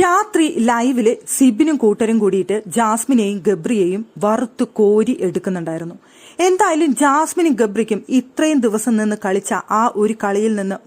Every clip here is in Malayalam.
രാത്രി ലൈവില് സിബിനും കൂട്ടരും കൂടിയിട്ട് ജാസ്മിനെയും ഗബ്രിയെയും വറുത്തു കോരി എടുക്കുന്നുണ്ടായിരുന്നു. എന്തായാലും ജാസ്മിനും ഗബ്രിക്കും ഇത്രയും ദിവസം നിന്ന് കളിച്ച ആ ഒരു കളിയിൽ നിന്ന്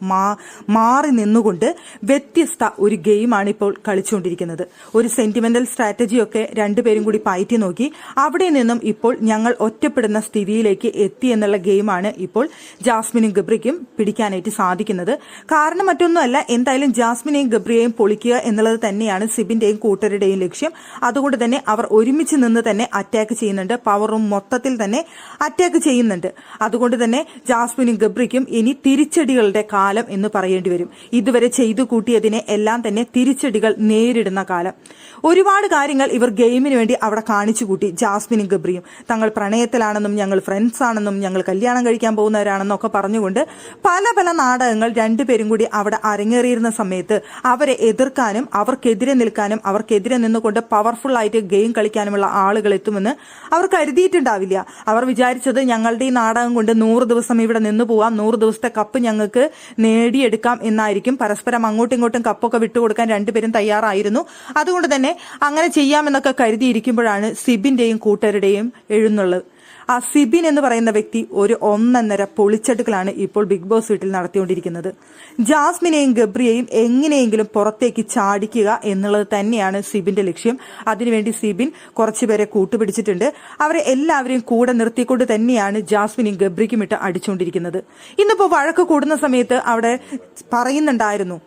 മാറി നിന്നുകൊണ്ട് വ്യത്യസ്ത ഒരു ഗെയിമാണ് ഇപ്പോൾ കളിച്ചുകൊണ്ടിരിക്കുന്നത്. ഒരു സെന്റിമെന്റൽ സ്ട്രാറ്റജിയൊക്കെ രണ്ടുപേരും കൂടി പയറ്റി നോക്കി. അവിടെ നിന്നും ഇപ്പോൾ ഞങ്ങൾ ഒറ്റപ്പെടുന്ന സ്ഥിതിയിലേക്ക് എത്തി എന്നുള്ള ഗെയിമാണ് ഇപ്പോൾ ജാസ്മിനും ഗബ്രിക്കും പിടിക്കാനായിട്ട് സാധിക്കുന്നത്. കാരണം മറ്റൊന്നുമല്ല, എന്തായാലും ജാസ്മിനെയും ഗബ്രിയെയും പൊളിക്കുക എന്നുള്ളത് തന്നെയാണ് സിബിന്റെയും കൂട്ടരുടെയും ലക്ഷ്യം. അതുകൊണ്ട് തന്നെ അവർ ഒരുമിച്ച് നിന്ന് തന്നെ അറ്റാക്ക് ചെയ്യുന്നുണ്ട്. പവറും മൊത്തത്തിൽ തന്നെ അറ്റാക്ക് ചെയ്യുന്നുണ്ട്. അതുകൊണ്ട് തന്നെ ജാസ്മിനും ഗബ്രിക്കും ഇനി തിരിച്ചടികളുടെ കാലം എന്ന് പറയേണ്ടി വരും. ഇതുവരെ ചെയ്തു കൂട്ടിയതിനെ എല്ലാം തന്നെ തിരിച്ചടികൾ നേരിടുന്ന കാലം. ഒരുപാട് കാര്യങ്ങൾ ഇവർ ഗെയിമിന് വേണ്ടി അവിടെ കാണിച്ചു കൂട്ടി. ജാസ്മിനും ഗബ്രിയും തങ്ങൾ പ്രണയത്തിലാണെന്നും ഞങ്ങൾ ഫ്രണ്ട്സ് ആണെന്നും ഞങ്ങൾ കല്യാണം കഴിക്കാൻ പോകുന്നവരാണെന്നും ഒക്കെ പറഞ്ഞുകൊണ്ട് പല പല നാടകങ്ങൾ രണ്ടുപേരും കൂടി അവിടെ അരങ്ങേറിയിരുന്ന സമയത്ത് അവരെ എതിർക്കാനും അവർക്കെതിരെ നിൽക്കാനും അവർക്കെതിരെ നിന്നുകൊണ്ട് പവർഫുൾ ആയിട്ട് ഗെയിം കളിക്കാനുമുള്ള ആളുകൾ എത്തുമെന്ന് അവർ കരുതിയിട്ടുണ്ടാവില്ല. അവർ വിചാരിച്ചത് ഞങ്ങളുടെ ഈ നാടകം കൊണ്ട് 100 ദിവസം ഇവിടെ നിന്ന് പോവാം, 100 ദിവസത്തെ കപ്പ് ഞങ്ങൾക്ക് നേടിയെടുക്കാം എന്നായിരിക്കും. പരസ്പരം അങ്ങോട്ടും ഇങ്ങോട്ടും കപ്പൊക്കെ വിട്ടുകൊടുക്കാൻ രണ്ടുപേരും തയ്യാറായിരുന്നു. അതുകൊണ്ട് തന്നെ അങ്ങനെ ചെയ്യാമെന്നൊക്കെ കരുതിയിരിക്കുമ്പോഴാണ് സിബിന്റെയും കൂട്ടരുടെയും എഴുന്നള്ളത്. ആ സിബിൻ എന്ന് പറയുന്ന വ്യക്തി ഒരു 1.5 പൊളിച്ചെടുക്കലാണ് ഇപ്പോൾ ബിഗ് ബോസ് വീട്ടിൽ നടത്തിക്കൊണ്ടിരിക്കുന്നത്. ജാസ്മിനെയും ഗബ്രിയെയും എങ്ങനെയെങ്കിലും പുറത്തേക്ക് ചാടിക്കുക എന്നുള്ളത് തന്നെയാണ് സിബിന്റെ ലക്ഷ്യം. അതിനുവേണ്ടി സിബിൻ കുറച്ചുപേരെ കൂട്ടുപിടിച്ചിട്ടുണ്ട്. അവരെ എല്ലാവരെയും കൂടെ നിർത്തിക്കൊണ്ട് തന്നെയാണ് ജാസ്മിനെയും ഗബ്രിക്കും ഇട്ട് അടിച്ചുകൊണ്ടിരിക്കുന്നത്. ഇന്നിപ്പോ വഴക്ക് കൂടുന്ന സമയത്ത് അവിടെ പറയുന്നുണ്ടായിരുന്നു,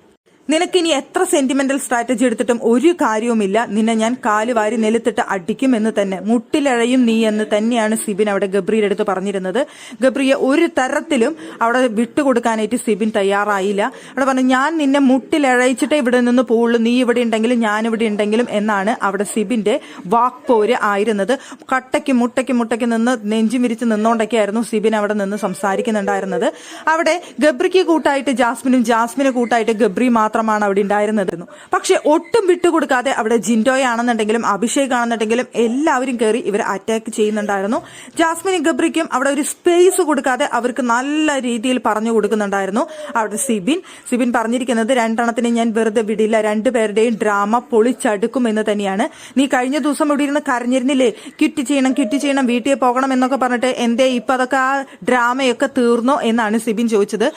നിനക്കിനി എത്ര സെന്റിമെന്റൽ സ്ട്രാറ്റജി എടുത്തിട്ടും ഒരു കാര്യവുമില്ല, നിന്നെ ഞാൻ കാലുവാരി നിലത്തിട്ട് അടിക്കും എന്ന് തന്നെ, മുട്ടിലഴയും നീ എന്ന് തന്നെയാണ് സിബിൻ അവിടെ ഗബ്രിയുടെ അടുത്ത് പറഞ്ഞിരുന്നത്. ഗബ്രിയെ ഒരു തരത്തിലും അവിടെ വിട്ടുകൊടുക്കാനായിട്ട് സിബിൻ തയ്യാറായില്ല. അവിടെ പറഞ്ഞു, ഞാൻ നിന്നെ മുട്ടിലഴയിച്ചിട്ടേ ഇവിടെ നിന്ന് പോവുള്ളൂ, നീ ഇവിടെ ഉണ്ടെങ്കിലും ഞാനിവിടെ ഉണ്ടെങ്കിലും എന്നാണ് അവിടെ സിബിന്റെ വാക്പോര് ആയിരുന്നത്. കട്ടയ്ക്ക് മുട്ടയ്ക്ക് നിന്ന് നെഞ്ചു വിരിച്ച് നിന്നോണ്ടൊക്കെയായിരുന്നു സിബിൻ അവിടെ നിന്ന് സംസാരിക്കുന്നുണ്ടായിരുന്നത്. അവിടെ ഗബ്രിക്ക് കൂട്ടായിട്ട് ജാസ്മിനും ജാസ്മിന് കൂട്ടായിട്ട് ഗബ്രി മാത്രമാണ് അവിടെ ഉണ്ടായിരുന്നതെന്നു. പക്ഷെ ഒട്ടും വിട്ടുകൊടുക്കാതെ അവിടെ ജിൻഡോയാണെന്നുണ്ടെങ്കിലും അഭിഷേക് ആണെന്നുണ്ടെങ്കിലും എല്ലാവരും കയറി ഇവർ അറ്റാക്ക് ചെയ്യുന്നുണ്ടായിരുന്നു. ജാസ്മിനും ഗബ്രിക്കും അവിടെ ഒരു സ്പേസ് കൊടുക്കാതെ അവർക്ക് നല്ല രീതിയിൽ പറഞ്ഞു കൊടുക്കുന്നുണ്ടായിരുന്നു. അവിടെ സിബിൻ പറഞ്ഞിരിക്കുന്നത്, 2 എണ്ണത്തിനെ ഞാൻ വെറുതെ വിടില്ല, 2 പേരുടെയും ഡ്രാമ പൊളിച്ചടുക്കും എന്ന് തന്നെയാണ്. നീ കഴിഞ്ഞ ദിവസം ഇവിടെ ഇരുന്ന് കരഞ്ഞിരുന്നില്ലേ, ക്വിറ്റ് ചെയ്യണം വീട്ടിൽ പോകണം എന്നൊക്കെ പറഞ്ഞിട്ട്, എന്തേ ഇപ്പൊ അതൊക്കെ ആ ഡ്രാമയൊക്കെ തീർന്നോ എന്നാണ് സിബിൻ ചോദിച്ചത്.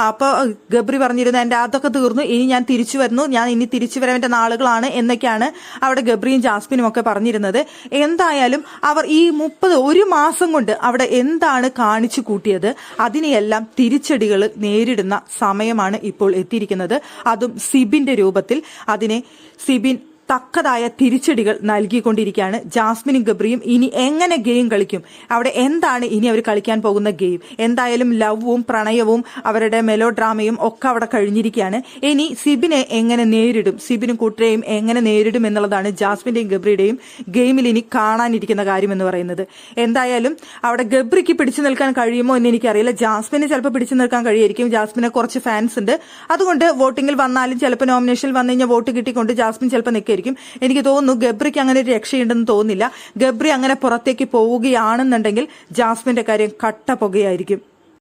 അപ്പൊ ഗബ്രി പറഞ്ഞിരുന്നു, എന്റെ അതൊക്കെ തീർന്നു, ഇനി ഞാൻ തിരിച്ചു വരുന്നു, ഞാൻ ഇനി തിരിച്ചു വരേണ്ട നാളുകളാണ് എന്നൊക്കെയാണ് അവിടെ ഗബ്രിയും ജാസ്മിനും ഒക്കെ പറഞ്ഞിരുന്നത്. എന്തായാലും അവർ ഈ 1 മാസം കൊണ്ട് അവിടെ എന്താണ് കാണിച്ചു കൂട്ടിയത്, അതിനെയെല്ലാം തിരിച്ചടികൾ നേരിടുന്ന സമയമാണ് ഇപ്പോൾ എത്തിയിരിക്കുന്നത്. അതും സിബിന്റെ രൂപത്തിൽ. അതിനെ സിബിൻ തക്കതായ തിരിച്ചടികൾ നൽകിക്കൊണ്ടിരിക്കുകയാണ്. ജാസ്മിനും ഗബ്രിയും ഇനി എങ്ങനെ ഗെയിം കളിക്കും, അവിടെ എന്താണ് ഇനി അവർ കളിക്കാൻ പോകുന്ന ഗെയിം? എന്തായാലും ലവും പ്രണയവും അവരുടെ മെലോ ഡ്രാമയും ഒക്കെ അവിടെ കഴിഞ്ഞിരിക്കുകയാണ്. ഇനി സിബിനെ എങ്ങനെ നേരിടും, സിബിനും കൂട്ടരെയും എങ്ങനെ നേരിടും എന്നുള്ളതാണ് ജാസ്മിന്റെയും ഗബ്രിയുടെയും ഗെയിമിൽ ഇനി കാണാനിരിക്കുന്ന കാര്യം എന്ന് പറയുന്നത്. എന്തായാലും അവിടെ ഗബ്രിക്ക് പിടിച്ചു നിൽക്കാൻ കഴിയുമോ എന്ന് എനിക്കറിയില്ല. ജാസ്മിന് ചിലപ്പോൾ പിടിച്ചു നിൽക്കാൻ കഴിയുമായിരിക്കും. ജാസ്മിന് കുറച്ച് ഫാൻസ് ഉണ്ട്. അതുകൊണ്ട് വോട്ടിങ്ങിൽ വന്നാലും ചിലപ്പോൾ നോമിനേഷനിൽ വന്നു കഴിഞ്ഞാൽ വോട്ട് കിട്ടിക്കൊണ്ട് ജാസ്മിൻ ചിലപ്പോൾ നിൽക്കും. എനിക്ക് തോന്നുന്നു ഗബ്രിക്ക് അങ്ങനെ ഒരു രക്ഷയുണ്ടെന്ന് തോന്നുന്നില്ല. ഗബ്രി അങ്ങനെ പുറത്തേക്ക് പോവുകയാണെന്നുണ്ടെങ്കിൽ ജാസ്മിന്റെ കാര്യം കട്ട പുകയായിരിക്കും.